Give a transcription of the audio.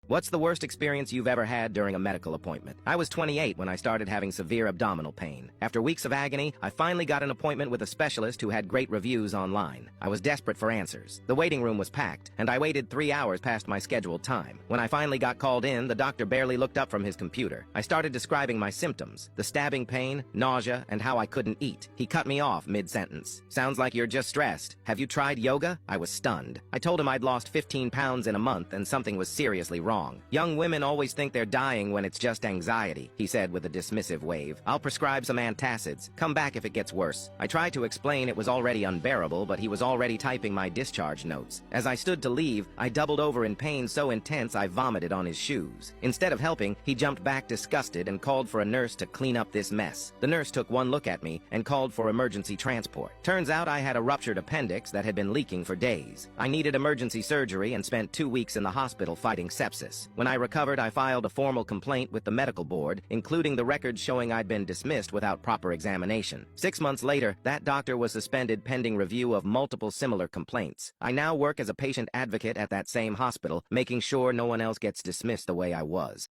What's the worst experience you've ever had during a medical appointment? I was 28 when I started having severe abdominal pain. After weeks of agony, I finally got an appointment with a specialist who had great reviews online. I was desperate for answers. The waiting room was packed, and I waited 3 hours past my scheduled time. When I finally got called in, the doctor barely looked up from his computer. I started describing my symptoms, the stabbing pain, nausea, and how I couldn't eat. He cut me off mid-sentence. Sounds like you're just stressed. Have you tried yoga? I was stunned. I told him I'd lost 15 pounds in a month and something was seriously wrong. Young women always think they're dying when it's just anxiety, he said with a dismissive wave. I'll prescribe some antacids. Come back if it gets worse. I tried to explain it was already unbearable, but he was already typing my discharge notes. As I stood to leave, I doubled over in pain so intense I vomited on his shoes. Instead of helping, he jumped back disgusted and called for a nurse to clean up this mess. The nurse took one look at me and called for emergency transport. Turns out I had a ruptured appendix that had been leaking for days. I needed emergency surgery and spent 2 weeks in the hospital fighting sepsis. When I recovered, I filed a formal complaint with the medical board, including the records showing I'd been dismissed without proper examination. 6 months later, that doctor was suspended pending review of multiple similar complaints. I now work as a patient advocate at that same hospital, making sure no one else gets dismissed the way I was.